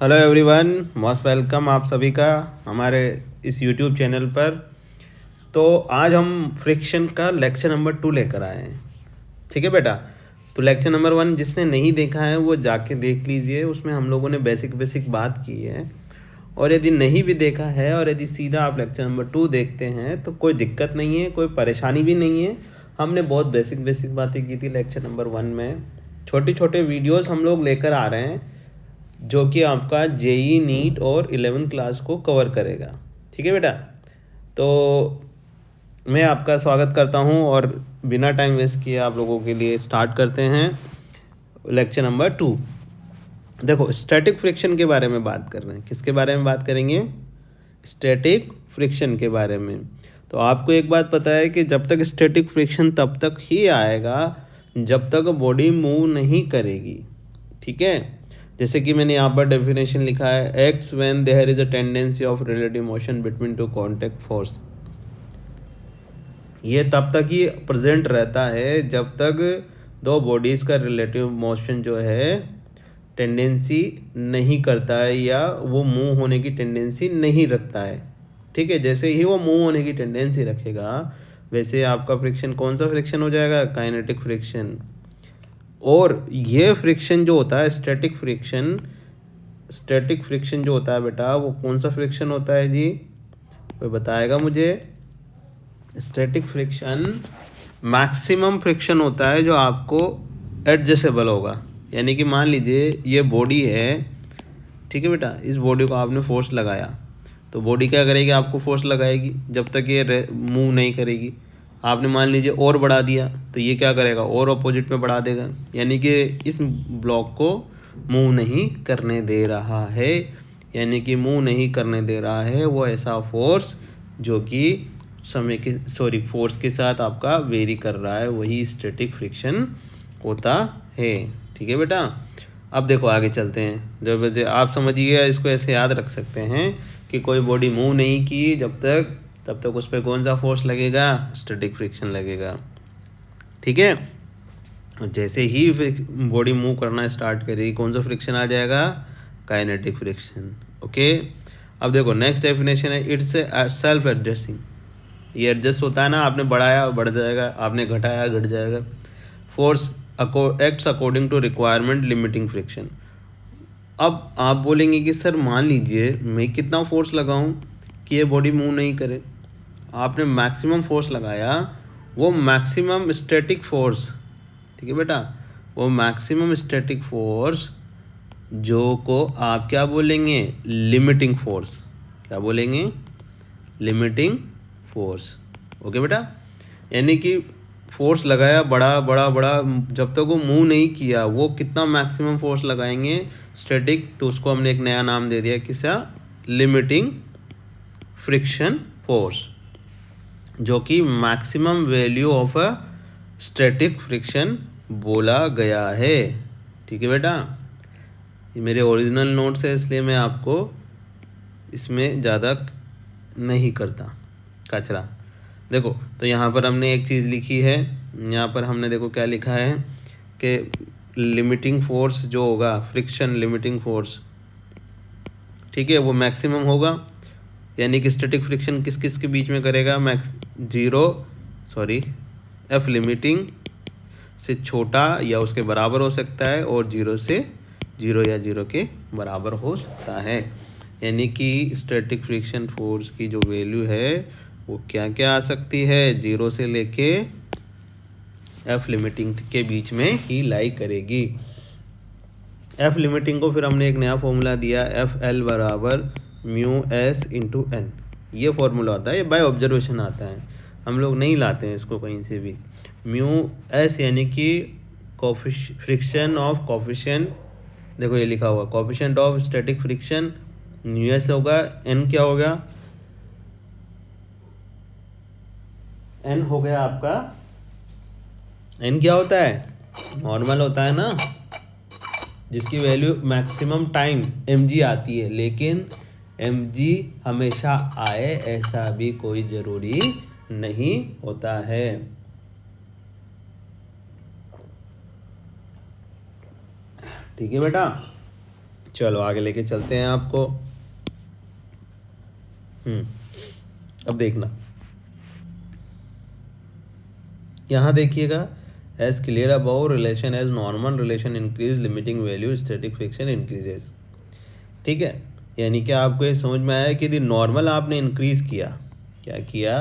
Hello everyone, most welcome आप सभी का हमारे इस यूट्यूब चैनल पर। तो आज हम फ्रिक्शन का लेक्चर नंबर 2 लेकर आए हैं। ठीक है बेटा। तो लेक्चर नंबर 1 जिसने नहीं देखा है वो जाके देख लीजिए, उसमें हम लोगों ने बेसिक बात की है। और यदि नहीं भी देखा है और यदि सीधा आप लेक्चर नंबर 2 देखते हैं तो कोई दिक्कत नहीं है, कोई परेशानी भी नहीं है। हमने बहुत बेसिक बातें की थी लेक्चर नंबर 1 में। छोटे छोटे वीडियोस हम लोग लेकर आ रहे हैं जो कि आपका जेई नीट और 11th क्लास को कवर करेगा। ठीक है बेटा। तो मैं आपका स्वागत करता हूं और बिना टाइम वेस्ट किए आप लोगों के लिए स्टार्ट करते हैं लेक्चर नंबर 2। देखो, स्टैटिक फ्रिक्शन के बारे में बात कर रहे हैं। किसके बारे में बात करेंगे? स्टैटिक फ्रिक्शन के बारे में। तो आपको एक बात पता है कि जब तक स्टैटिक फ्रिक्शन तब तक ही आएगा जब तक बॉडी मूव नहीं करेगी। ठीक है। जैसे कि मैंने यहाँ पर डेफिनेशन लिखा है, acts when there is a tendency of relative motion between two contact force. ये तब तक ही प्रेजेंट रहता है जब तक दो बॉडीज़ का रिलेटिव मोशन जो है टेंडेंसी नहीं करता है या वो मूव होने की टेंडेंसी नहीं रखता है। ठीक है। जैसे ही वो मूव होने की टेंडेंसी रखेगा वैसे आपका फ्रिक्शन कौन सा फ्रिक्शन हो जाएगा? Kinetic friction. और ये फ्रिक्शन जो होता है स्टैटिक फ्रिक्शन जो होता है बेटा, वो कौन सा फ्रिक्शन होता है जी? कोई बताएगा मुझे? स्टैटिक फ्रिक्शन मैक्सिमम फ्रिक्शन होता है जो आपको एडजस्टेबल होगा। यानी कि मान लीजिए ये बॉडी है, ठीक है बेटा, इस बॉडी को आपने फोर्स लगाया तो बॉडी क्या करेगी? आपको फोर्स लगाएगी जब तक ये मूव नहीं करेगी। आपने मान लीजिए और बढ़ा दिया तो ये क्या करेगा? और अपोजिट में बढ़ा देगा। यानी कि इस ब्लॉक को मूव नहीं करने दे रहा है। यानी कि मूव नहीं करने दे रहा है वो ऐसा फोर्स जो कि फोर्स के साथ आपका वेरी कर रहा है, वही स्टैटिक फ्रिक्शन होता है। ठीक है बेटा। अब देखो आगे चलते हैं। जब आप समझिएगा, इसको ऐसे याद रख सकते हैं कि कोई बॉडी मूव नहीं की तब तक उस पर कौन सा फोर्स लगेगा? स्टैटिक फ्रिक्शन लगेगा। ठीक है। जैसे ही बॉडी मूव करना स्टार्ट करेगी कौन सा फ्रिक्शन आ जाएगा? Kinetic friction. ओके। अब देखो नेक्स्ट डेफिनेशन है, इट्स सेल्फ एडजस्टिंग। ये एडजस्ट होता है ना, आपने बढ़ाया बढ़ जाएगा, आपने घटाया घट जाएगा। Force acts according to requirement limiting friction. अब आप बोलेंगे कि सर मान लीजिए मैं कितना फोर्स लगाऊं कि ये बॉडी मूव नहीं करे। आपने मैक्सिमम फोर्स लगाया, वो मैक्सिमम स्टैटिक फोर्स, ठीक है बेटा, वो मैक्सिमम स्टैटिक फोर्स जो को आप क्या बोलेंगे? Limiting force. क्या बोलेंगे? Limiting force. ओके बेटा। यानी कि फोर्स लगाया बड़ा बड़ा बड़ा, जब तक वो मूव नहीं किया वो कितना मैक्सिमम फोर्स लगाएंगे स्टैटिक, तो उसको हमने एक नया नाम दे दिया, किसा? लिमिटिंग फ्रिक्शन फोर्स, जो कि maximum value of a static friction बोला गया है। ठीक है बेटा। ये मेरे ओरिजिनल नोट्स है इसलिए मैं आपको इसमें ज़्यादा नहीं करता कचरा। देखो, तो यहाँ पर हमने एक चीज़ लिखी है, यहाँ पर हमने देखो क्या लिखा है कि लिमिटिंग फोर्स जो होगा, फ्रिक्शन लिमिटिंग फोर्स, ठीक है, वो मैक्सिमम होगा। यानी कि स्टैटिक फ्रिक्शन किस किस के बीच में करेगा? एफ लिमिटिंग से छोटा या उसके बराबर हो सकता है और 0 से 0 या 0 के बराबर हो सकता है। यानी कि स्टैटिक फ्रिक्शन फोर्स की जो वैल्यू है वो क्या क्या आ सकती है? 0 से लेके एफ लिमिटिंग के बीच में ही लाई करेगी। एफ लिमिटिंग को फिर हमने एक नया फॉर्मूला दिया, एफ एल बराबर म्यू एस इंटू एन। ये फॉर्मूला होता है, ये बाय ऑब्जर्वेशन आता है, हम लोग नहीं लाते हैं इसको कहीं से भी। म्यू एस यानी कि फ्रिक्शन ऑफ कोफिशिएंट, देखो ये लिखा हुआ coefficient of static friction, mu S होगा। एन क्या होगा? एन हो गया आपका, एन क्या होता है? नॉर्मल होता है ना, जिसकी वैल्यू मैक्सिमम टाइम mg आती है, लेकिन mg हमेशा आए ऐसा भी कोई ज़रूरी नहीं होता है। ठीक है बेटा। चलो आगे लेके चलते हैं आपको। अब देखना, यहाँ देखिएगा, as clear about relation as normal relation increase limiting value static friction increases. ठीक है, यानी कि आपको ये समझ में आया कि यदि नॉर्मल आपने इंक्रीज़ किया, क्या किया,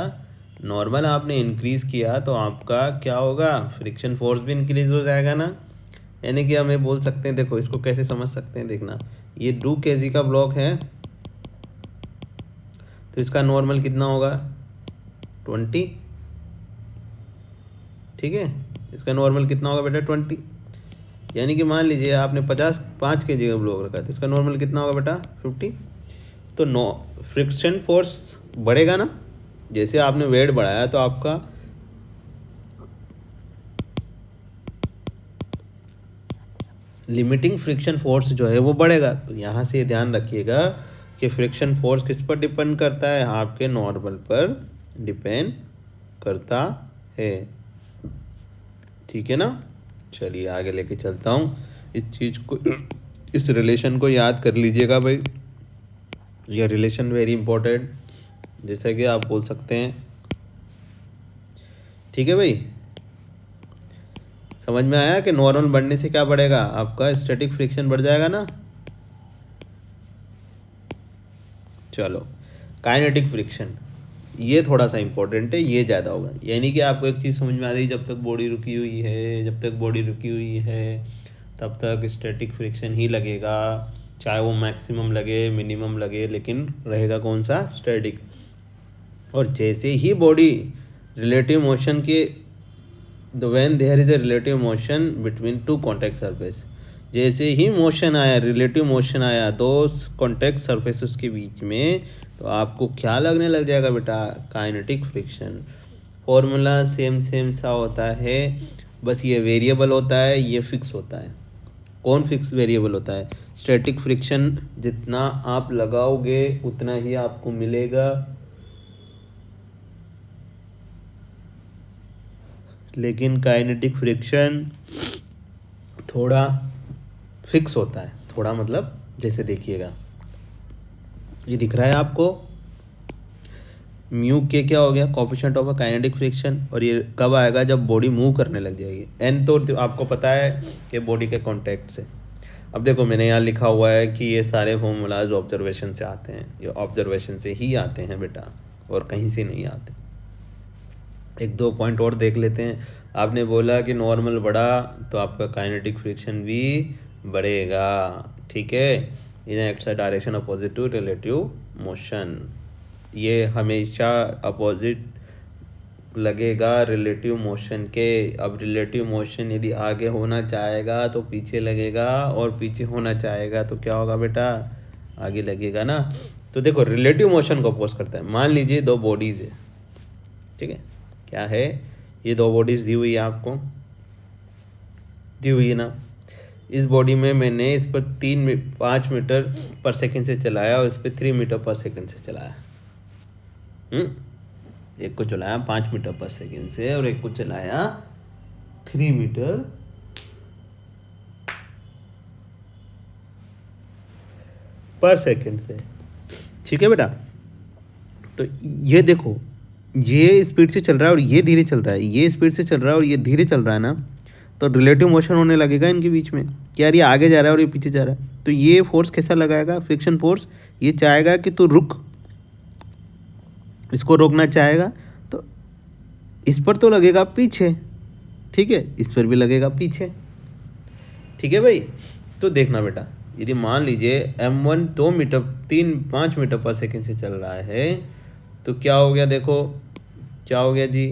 नॉर्मल आपने इंक्रीज़ किया तो आपका क्या होगा, फ्रिक्शन फोर्स भी इंक्रीज हो जाएगा ना। यानी कि हम ये बोल सकते हैं, देखो इसको कैसे समझ सकते हैं, देखना, ये 2 kg का ब्लॉक है तो इसका नॉर्मल कितना होगा, 20। ठीक है, इसका नॉर्मल कितना होगा बेटा, 20। यानी कि मान लीजिए आपने 5 kg का ब्लॉक रखा तो इसका नॉर्मल कितना होगा बेटा, 50। तो फ्रिक्शन फोर्स बढ़ेगा ना, जैसे आपने वेट बढ़ाया तो आपका लिमिटिंग फ्रिक्शन फोर्स जो है वो बढ़ेगा। तो यहाँ से ध्यान रखिएगा कि फ्रिक्शन फोर्स किस पर डिपेंड करता है, आपके नॉर्मल पर डिपेंड करता है। ठीक है ना, चलिए आगे लेके चलता हूँ। इस चीज़ को, इस रिलेशन को याद कर लीजिएगा भाई, यह रिलेशन वेरी इंपॉर्टेंट, जैसा कि आप बोल सकते हैं। ठीक है भाई, समझ में आया कि नॉर्मल बढ़ने से क्या बढ़ेगा, आपका स्टैटिक फ्रिक्शन बढ़ जाएगा ना। चलो, काइनेटिक फ्रिक्शन, ये थोड़ा सा इंपॉर्टेंट है, ये ज़्यादा होगा। यानी कि आपको एक चीज़ समझ में आ रही, जब तक बॉडी रुकी हुई है, जब तक बॉडी रुकी हुई है तब तक स्टैटिक फ्रिक्शन ही लगेगा, चाहे वो मैक्सिमम लगे मिनिमम लगे, लेकिन रहेगा कौन सा, स्टैटिक। और जैसे ही बॉडी रिलेटिव मोशन के, the when there is a relative motion between 2 contact surface, जैसे ही मोशन आया, रिलेटिव मोशन आया 2 कॉन्टैक्ट सरफेसेस के बीच में, तो आपको क्या लगने लग जाएगा बेटा, काइनेटिक फ्रिक्शन। फॉर्मूला सेम सा होता है, बस ये वेरिएबल होता है, ये फिक्स होता है। कौन फिक्स वेरिएबल होता है, स्टैटिक फ्रिक्शन जितना आप लगाओगे उतना ही आपको मिलेगा, लेकिन काइनेटिक फ्रिक्शन थोड़ा फिक्स होता है। थोड़ा मतलब, जैसे देखिएगा, ये दिख रहा है आपको, म्यू के क्या हो गया, coefficient of a kinetic friction, और ये कब आएगा, जब बॉडी मूव करने लग जाएगी। एन तो आपको पता है कि बॉडी के कॉन्टैक्ट से। अब देखो मैंने यहाँ लिखा हुआ है कि ये सारे फॉर्मूलाज ऑब्जर्वेशन से आते हैं, ये ऑब्जर्वेशन से ही आते हैं बेटा, और कहीं से नहीं आते। 1-2 पॉइंट और देख लेते हैं। आपने बोला कि नॉर्मल बढ़ा तो आपका काइनेटिक फ्रिक्शन भी बढ़ेगा। ठीक है, in x direction opposite to relative motion, ये हमेशा अपोजिट लगेगा रिलेटिव मोशन के। अब रिलेटिव मोशन यदि आगे होना चाहेगा तो पीछे लगेगा, और पीछे होना चाहेगा तो क्या होगा बेटा, आगे लगेगा ना। तो देखो रिलेटिव मोशन को अपोज करता है। मान लीजिए 2 बॉडीज़ है, ठीक है, क्या है, ये 2 बॉडीज़ दी हुई है, आपको दी हुई है ना। इस बॉडी में मैंने इस पर 5 मीटर पर सेकंड से चलाया और इस पर 3 मीटर पर सेकंड से चलाया। एक को चलाया 5 मीटर पर सेकंड से और एक को चलाया 3 मीटर पर सेकंड से। ठीक है बेटा, तो ये देखो, ये स्पीड से चल रहा है और ये धीरे चल रहा है, ये स्पीड से चल रहा है और ये धीरे चल रहा है ना, तो रिलेटिव मोशन होने लगेगा इनके बीच में कि यार ये आगे जा रहा है और ये पीछे जा रहा है। तो ये फोर्स कैसा लगाएगा, फ्रिक्शन फोर्स, ये चाहेगा कि तू रुक, इसको रोकना चाहेगा तो इस पर तो लगेगा पीछे, ठीक है, इस पर भी लगेगा पीछे। ठीक है भाई, तो देखना बेटा, यदि मान लीजिए m1 5 मीटर पर सेकंड से चल रहा है तो क्या हो गया, देखो क्या हो गया जी,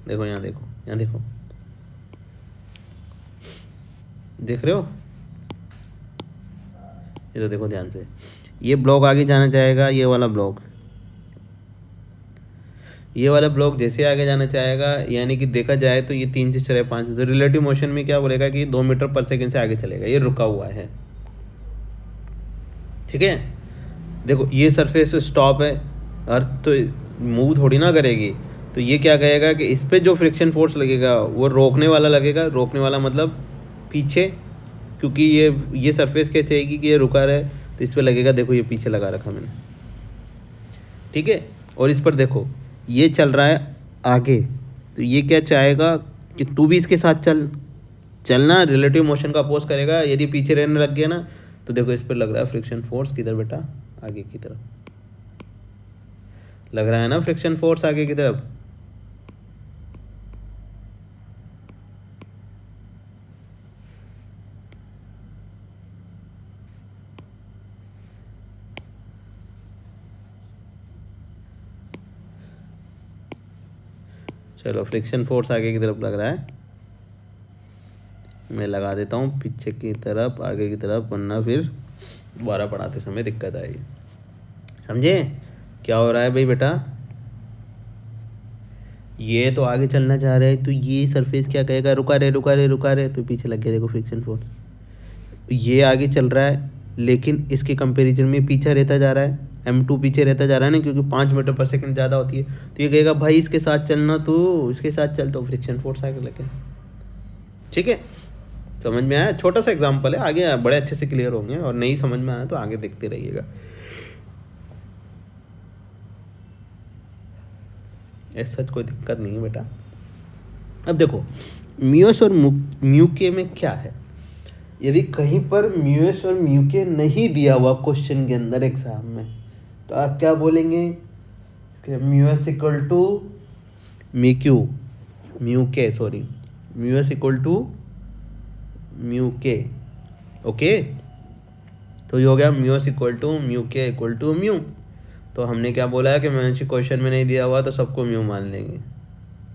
देखो यहाँ, देखो यहाँ, देखो देख रहे हो, ये तो देखो ध्यान से, ये ब्लॉक आगे जाना चाहेगा, ये वाला ब्लॉक, ये वाला ब्लॉक जैसे आगे जाना चाहेगा, यानी कि देखा जाए तो ये 3 से चले 5 से, तो रिलेटिव मोशन में क्या बोलेगा कि 2 मीटर पर सेकंड से आगे चलेगा, ये रुका हुआ है। ठीक है, देखो ये सरफेस स्टॉप है, अर्थ तो मूव थोड़ी ना करेगी, तो ये क्या कहेगा कि इस पे जो फ्रिक्शन फोर्स लगेगा वो रोकने वाला लगेगा। रोकने वाला मतलब पीछे, क्योंकि ये सरफेस क्या चाहेगी कि ये रुका रहे, तो इस पर लगेगा। देखो ये पीछे लगा रखा मैंने, ठीक है। और इस पर देखो ये चल रहा है आगे, तो ये क्या चाहेगा कि तू भी इसके साथ चलना, रिलेटिव मोशन का अपोज करेगा। यदि पीछे रहने लग गया ना, तो देखो इस पर लग रहा है फ्रिक्शन फोर्स किधर बेटा, आगे की तरफ लग रहा है ना, फ्रिक्शन फोर्स आगे की तरफ। चलो फ्रिक्शन फोर्स आगे की तरफ लग रहा है, मैं लगा देता हूँ पीछे की तरफ, आगे की तरफ, वरना फिर दोबारा पढ़ाते समय दिक्कत आएगी। समझे क्या हो रहा है भाई बेटा? ये तो आगे चलना चाह रहे हैं, तो ये सरफेस क्या कहेगा, रुका रहे रुका रहे रुका रहे, तो पीछे लग गया देखो फ्रिक्शन फोर्स। ये आगे चल रहा है लेकिन इसके कंपैरिजन में पीछे रहता जा रहा है, m2 पीछे रहता जा रहा है ना, क्योंकि 5 मीटर पर सेकंड ज़्यादा होती है। तो ये कहेगा भाई इसके साथ चलना, तो इसके साथ चल, तो फ्रिक्शन फोर्स आगे लगे। ठीक है, समझ में आया? छोटा सा एग्जाम्पल है, आगे बड़े अच्छे से क्लियर होंगे, और नहीं समझ में आया तो आगे देखते रहिएगा। ऐसा कोई दिक्कत नहीं है बेटा। अब देखो म्यूएस और म्यूके में क्या है। यदि कहीं पर म्यूएस और म्यूके नहीं दिया हुआ क्वेश्चन के अंदर एग्जाम में, तो आप क्या बोलेंगे कि mu s equal to mu k sorry mu s equal to mu k. Okay, तो ये हो गया mu s equal to mu k equal to mu. तो हमने क्या बोला है कि म्यूएस क्वेश्चन में नहीं दिया हुआ तो सबको म्यू मान लेंगे।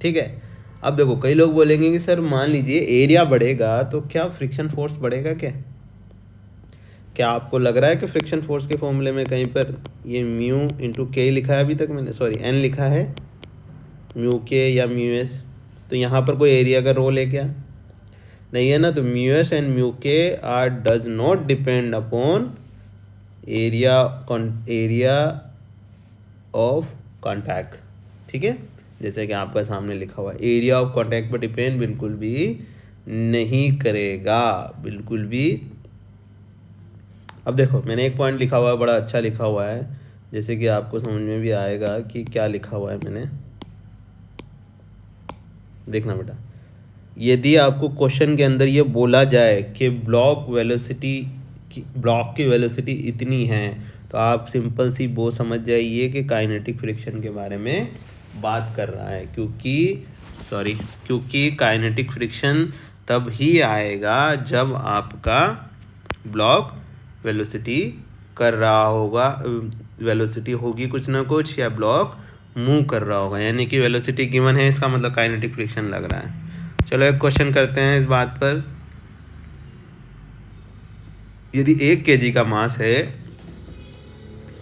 ठीक है, अब देखो कई लोग बोलेंगे कि सर मान लीजिए एरिया बढ़ेगा तो क्या फ्रिक्शन फोर्स बढ़ेगा क्या आपको लग रहा है कि फ्रिक्शन फोर्स के फॉर्मूले में कहीं पर ये म्यू इंटू के लिखा है? अभी तक मैंने सॉरी एन लिखा है, म्यू के या म्यू एस। तो यहाँ पर कोई एरिया का रोल है क्या? नहीं है ना। तो mu s and mu k are does not depend upon area of contact. ठीक है, जैसे कि आपका सामने लिखा हुआ है, एरिया ऑफ कॉन्टैक्ट पर डिपेंड बिल्कुल भी नहीं करेगा, बिल्कुल भी। अब देखो मैंने एक पॉइंट लिखा हुआ है, बड़ा अच्छा लिखा हुआ है, जैसे कि आपको समझ में भी आएगा कि क्या लिखा हुआ है मैंने। देखना बेटा, यदि आपको क्वेश्चन के अंदर ये बोला जाए कि ब्लॉक की वेलोसिटी इतनी है, तो आप सिंपल सी वो समझ जाइए कि काइनेटिक फ्रिक्शन के बारे में बात कर रहा है, क्योंकि काइनेटिक फ्रिक्शन तब ही आएगा जब आपका ब्लॉक वेलोसिटी कर रहा होगा, वेलोसिटी होगी कुछ ना कुछ, या ब्लॉक मूव कर रहा होगा, यानी कि वेलोसिटी गिवन है, इसका मतलब काइनेटिक फ्रिक्शन लग रहा है। चलो एक क्वेश्चन करते हैं इस बात पर। यदि 1 kg का मास है,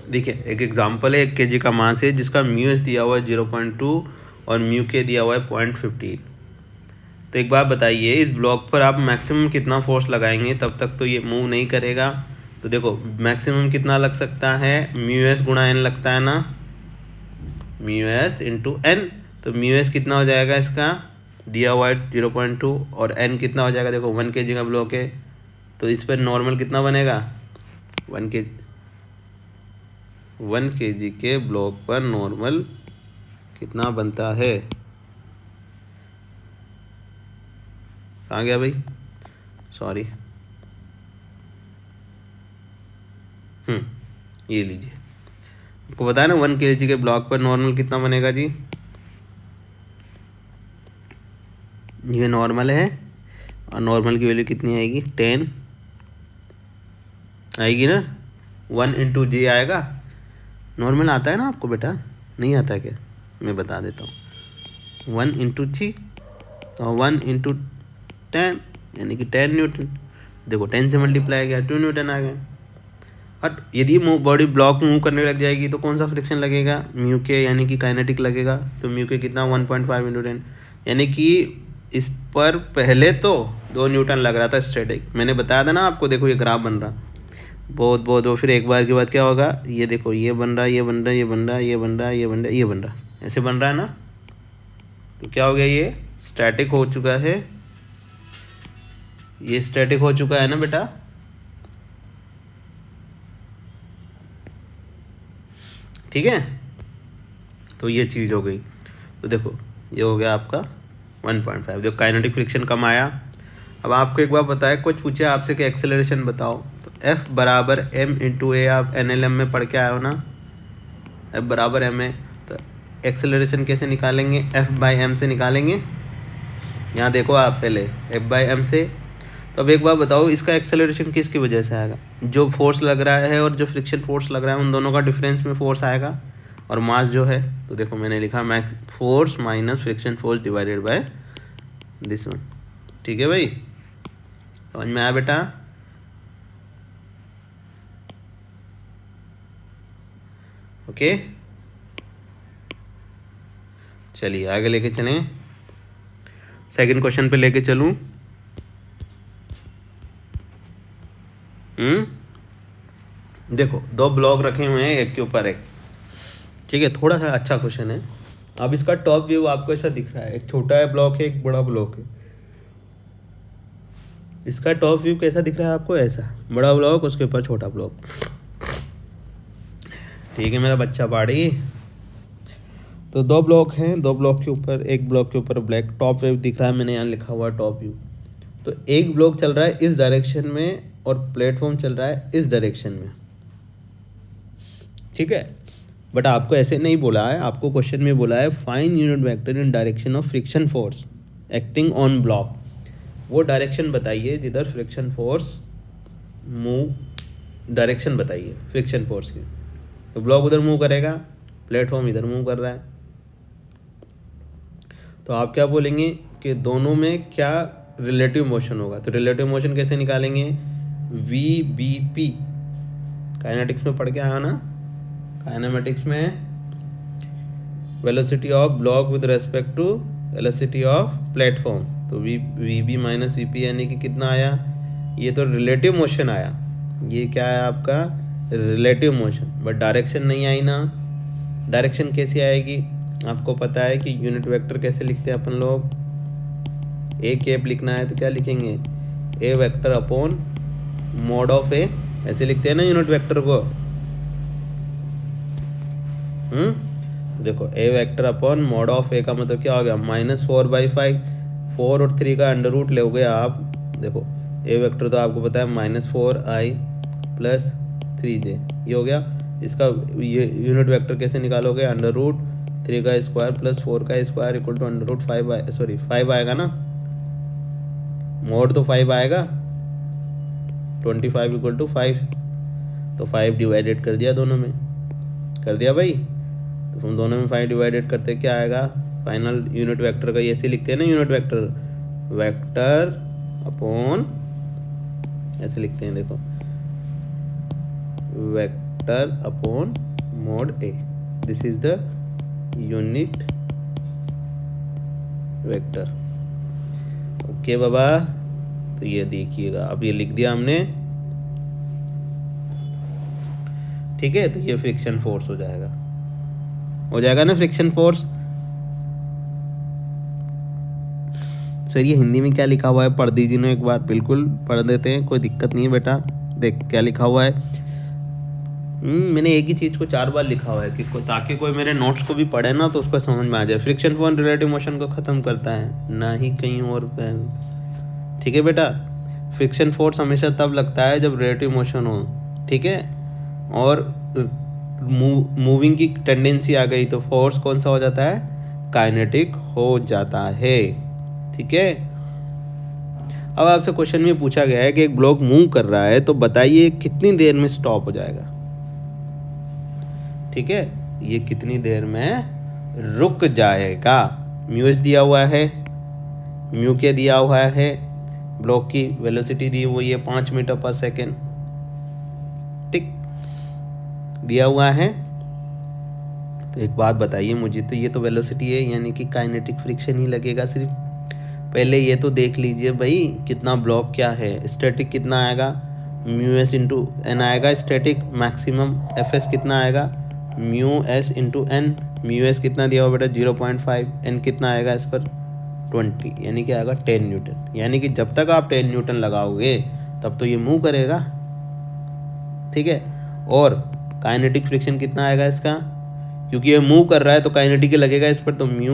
देखिए एक एग्जांपल है, 1 kg का मास है जिसका म्यू एस दिया हुआ है 0.2 और म्यू के दिया हुआ है 0.15। तो एक बात बताइए, इस ब्लॉक पर आप मैक्सिमम कितना फोर्स लगाएंगे, तब तक तो ये मूव नहीं करेगा। तो देखो मैक्सिमम कितना लग सकता है, म्यू एस गुणा एन लगता है ना, म्यू एस इंटू एन। तो म्यू एस कितना हो जाएगा, इसका दिया हुआ है 0.2, और एन कितना हो जाएगा, देखो 1 kg का ब्लॉक है, तो इस पर नॉर्मल कितना बनेगा, 1 kg के ब्लॉक पर नॉर्मल कितना बनता है? कहाँ गया भाई, सॉरी, ये लीजिए, आपको बताया ना 1 kg के ब्लॉक पर नॉर्मल कितना बनेगा जी। ये नॉर्मल है, और नॉर्मल की वैल्यू कितनी आएगी, 10 आएगी ना, 1 इंटू जी आएगा। नॉर्मल आता है ना आपको बेटा, नहीं आता क्या? मैं बता देता हूँ, 1 इंटू जी और 1 इंटू 10, यानी कि 10 न्यूटन। देखो 10 से मल्टीप्लाई किया 2 न्यूटन आ गए। और यदि बॉडी ब्लॉक मूव करने लग जाएगी तो कौन सा फ्रिक्शन लगेगा, म्यू के, यानी कि काइनेटिक लगेगा। तो म्यू के कितना, 1.5 इंटू 10, यानी कि इस पर पहले तो 2 न्यूटन लग रहा था स्टैटिक। मैंने बताया था ना आपको, देखो ये ग्राफ बन रहा बहुत फिर एक बार के बाद क्या होगा, ये देखो ये बन रहा, ये बन रहा, ये बन रहा, ये बन रहा, ये बन रहा, ये बन रहा, ऐसे बन रहा है ना। तो क्या हो गया, ये स्टैटिक हो चुका है, ये स्टैटिक हो चुका है ना बेटा। ठीक है, तो ये चीज़ हो गई। तो देखो ये हो गया आपका 1.5। देखो काइनेटिक फ्रिक्शन कम आया। अब आपको एक बार बताया, कुछ पूछे आपसे कि एक्सेलरेशन बताओ, तो F बराबर m इंटू ए, आप NLM में पढ़ के आए हो ना, F बराबर m है। तो एक्सेलरेशन कैसे निकालेंगे, F बाई एम से निकालेंगे। यहाँ देखो आप पहले F बाई एम से। तो अब एक बार बताओ, इसका एक्सेलरेशन किसकी वजह से आएगा, जो फोर्स लग रहा है और जो फ्रिक्शन फोर्स लग रहा है उन दोनों का डिफरेंस में फोर्स आएगा, और मास जो है, तो देखो मैंने लिखा max force minus friction force divided by this one. ठीक है भाई, समझ में आया बेटा। ओके, चलिए आगे लेके चलें, सेकंड क्वेश्चन पे लेके चलूं। देखो दो ब्लॉक रखे हुए हैं एक के ऊपर एक, ठीक है, थोड़ा सा अच्छा क्वेश्चन है। अब इसका टॉप व्यू आपको ऐसा दिख रहा है, एक छोटा है ब्लॉक है, एक बड़ा ब्लॉक है। इसका टॉप व्यू कैसा दिख रहा है आपको, ऐसा बड़ा ब्लॉक उसके ऊपर छोटा ब्लॉक। ठीक है मेरा बच्चा पहाड़ी। तो दो ब्लॉक हैं, दो ब्लॉक के ऊपर, एक ब्लॉक के ऊपर ब्लैक टॉप व्यू दिख रहा है, मैंने यहाँ लिखा हुआ टॉप व्यू। तो एक ब्लॉक चल रहा है इस डायरेक्शन में और प्लेटफॉर्म चल रहा है इस डायरेक्शन में, ठीक है। बट आपको ऐसे नहीं बोला है, आपको क्वेश्चन में बोला है find unit vector in direction of friction force acting on block. वो डायरेक्शन बताइए जिधर फ्रिक्शन फोर्स मूव, डायरेक्शन बताइए फ्रिक्शन फोर्स की। तो ब्लॉक उधर मूव करेगा, प्लेटफॉर्म इधर मूव कर रहा है। तो आप क्या बोलेंगे कि दोनों में क्या रिलेटिव मोशन होगा। तो रिलेटिव मोशन कैसे निकालेंगे, VBP काइनेटिक्स में पढ़ के आया ना, काइनेमेटिक्स में velocity of block with respect to velocity of platform. तो VB माइनस VP यानी कि कितना आया, ये तो रिलेटिव मोशन आया, ये क्या है आपका रिलेटिव मोशन, बट डायरेक्शन नहीं आई ना। डायरेक्शन कैसी आएगी, आपको पता है कि यूनिट वेक्टर कैसे लिखते हैं अपन लोग, ए कैप लिखना है तो क्या लिखेंगे, ए वेक्टर अपॉन मॉड ऑफ ए, ऐसे लिखते हैं ना यूनिट वेक्टर को। देखो ए वेक्टर अपॉन मॉड ऑफ ए का मतलब क्या हो गया, -4/5, 4 और 3 का अंडर रूट लोगे आप। देखो ए वेक्टर तो आपको पता है -4i + 3j, ये हो गया। इसका ये यूनिट वेक्टर कैसे निकालोगे, अंडर रूट 3 का स्क्वायर प्लस 4 का square equal to under root 5 आएगा ना, मोड तो 5 आएगा, 25 = 5, तो 5 डिवाइडेड कर दिया दोनों में, कर दिया भाई। तो हम दोनों में 5 डिवाइडेड करते क्या आएगा, फाइनल यूनिट वेक्टर का ऐसे लिखते हैं ना, यूनिट वेक्टर अपॉन, ऐसे लिखते हैं देखो, vector upon mod A, this is the unit vector. Okay बाबा, तो ये देखिएगा, अब ये लिख दिया हमने, ठीक है। तो ये फ्रिक्शन फोर्स हो जाएगा ना फ्रिक्शन फोर्स। सर ये हिंदी में क्या लिखा हुआ है पढ़ दीजिए ना एक बार, बिल्कुल पढ़ देते हैं, कोई दिक्कत नहीं है बेटा। देख क्या लिखा हुआ है, मैंने एक ही चीज़ को 4 बार लिखा हुआ है कि ताकि कोई मेरे नोट्स को भी पढ़े ना तो उसको समझ में आ जाए। फ्रिक्शन फोर्स रिलेटिव मोशन को ख़त्म करता है, ना ही कहीं और पे, ठीक है बेटा। फ्रिक्शन फोर्स हमेशा तब लगता है जब रिलेटिव मोशन हो, ठीक है, और मूविंग की टेंडेंसी आ गई तो फोर्स कौन सा हो जाता है, काइनेटिक हो जाता है, ठीक है। अब आपसे क्वेश्चन में पूछा गया है कि एक ब्लॉक मूव कर रहा है तो बताइए कितनी देर में स्टॉप हो जाएगा, ठीक है, ये कितनी देर में रुक जाएगा। म्यूएस दिया हुआ है, म्यू के दिया हुआ है, ब्लॉक की वेलोसिटी दी हुई है 5 मीटर पर सेकेंड, ठीक दिया हुआ है। तो एक बात बताइए मुझे, तो ये तो वेलोसिटी है यानी कि काइनेटिक फ्रिक्शन ही लगेगा सिर्फ। पहले ये तो देख लीजिए भाई कितना ब्लॉक क्या है, स्टैटिक कितना आएगा, μs × n आएगा स्टैटिक मैक्सिमम, fs कितना आएगा, μs × n म्यू एस कितना दिया हुआ बेटा 0.5, एन कितना आएगा इस पर 20, यानी कि आएगा 10 न्यूटन। यानी कि जब तक आप 10 न्यूटन लगाओगे तब तो ये मूव करेगा, ठीक है। और काइनेटिक फ्रिक्शन कितना आएगा इसका, क्योंकि ये मूव कर रहा है तो काइनेटिक लगेगा इस पर, तो म्यू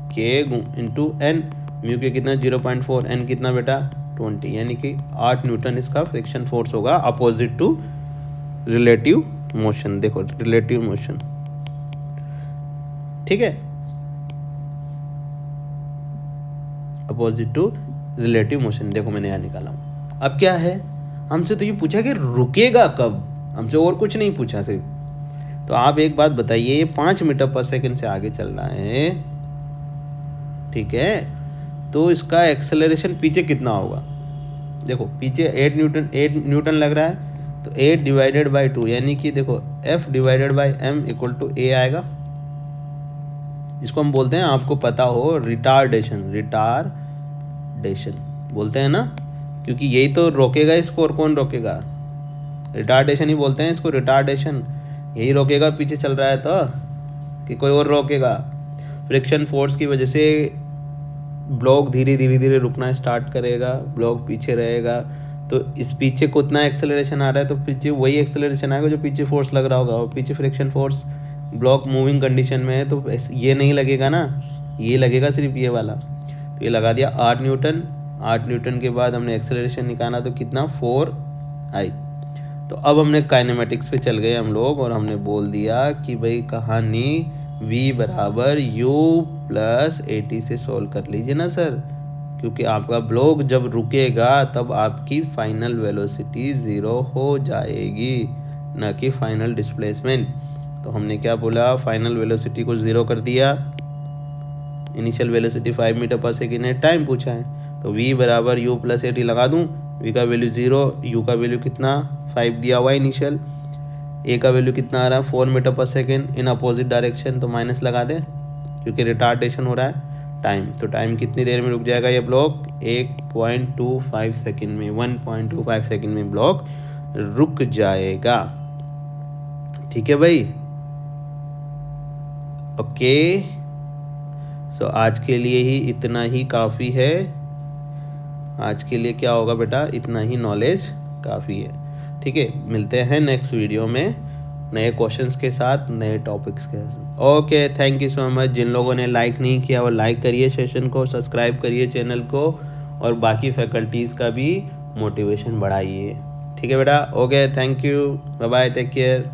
के इंटू एन, म्यू के कितना 0.4, एन कितना बेटा 20, यानी कि 8 न्यूटन इसका फ्रिक्शन फोर्स होगा अपोजिट टू रिलेटिव मोशन। देखो रिलेटिव मोशन, ठीक है, अपोजिट टू रिलेटिव मोशन। देखो मैंने यहाँ निकाला। अब क्या है, हमसे तो ये पूछा कि रुकेगा कब, हमसे और कुछ नहीं पूछा सिर्फ। तो आप एक बात बताइए, ये 5 मीटर पर सेकंड से आगे चल रहा है, ठीक है, तो इसका एक्सेलरेशन पीछे कितना होगा। देखो पीछे 8 न्यूटन लग रहा है, तो 8 डिवाइडेड बाई 2, यानी कि देखो F divided by M equal to A आएगा। इसको हम बोलते हैं, आपको पता हो, रिटार्डेशन बोलते हैं ना, क्योंकि यही तो रोकेगा इसको, और कौन रोकेगा, रिटार्डेशन ही बोलते हैं इसको, रिटार्डेशन यही रोकेगा, पीछे चल रहा है तो, कि कोई और रोकेगा। फ्रिक्शन फोर्स की वजह से ब्लॉक धीरे रुकना स्टार्ट करेगा, ब्लॉक पीछे रहेगा, तो इस पीछे को उतना एक्सेलरेशन आ रहा है तो पीछे वही एक्सेलरेशन आएगा जो पीछे फोर्स लग रहा होगा, और पीछे friction force block moving condition में है तो ये नहीं लगेगा ना, ये लगेगा सिर्फ ये वाला। तो ये लगा दिया 8 न्यूटन। 8 न्यूटन के बाद हमने एक्सेलरेशन निकाला तो कितना 4I। तो अब हमने काइनेमेटिक्स पे चल गए हम लोग, और हमने बोल दिया कि भाई कहानी v बराबर u प्लस AT से सोल्व कर लीजिए ना सर, क्योंकि आपका ब्लॉक जब रुकेगा तब आपकी फाइनल वेलोसिटी 0 हो जाएगी, ना कि फाइनल डिस्प्लेसमेंट। तो हमने क्या बोला, फाइनल वेलोसिटी को 0 कर दिया, इनिशियल वेलोसिटी 5 मीटर पर सेकेंड है, टाइम पूछा है, तो v बराबर u प्लस AT लगा दूँ। v का वैल्यू 0, u का वैल्यू कितना 5 दिया हुआ है इनिशियल, a का वैल्यू कितना आ रहा है 4 मीटर पर सेकेंड इन अपोजिट डायरेक्शन, तो माइनस लगा दे क्योंकि रिटार्डेशन हो रहा है। टाइम, तो टाइम कितनी देर में रुक जाएगा ये ब्लॉक, 1.25 सेकेंड में, 1.25 सेकेंड में ब्लॉक रुक जाएगा, ठीक है भाई। ओके, सो आज के लिए ही इतना ही काफ़ी है। आज के लिए क्या होगा बेटा, इतना ही नॉलेज काफ़ी है, ठीक है। मिलते हैं नेक्स्ट वीडियो में नए क्वेश्चंस के साथ, नए टॉपिक्स के साथ। Okay, thank you so much. जिन लोगों ने लाइक नहीं किया वो लाइक करिए सेशन को, सब्सक्राइब करिए चैनल को, और बाकी फैकल्टीज़ का भी मोटिवेशन बढ़ाइए, ठीक है बेटा। Okay, thank you, bye bye, take care.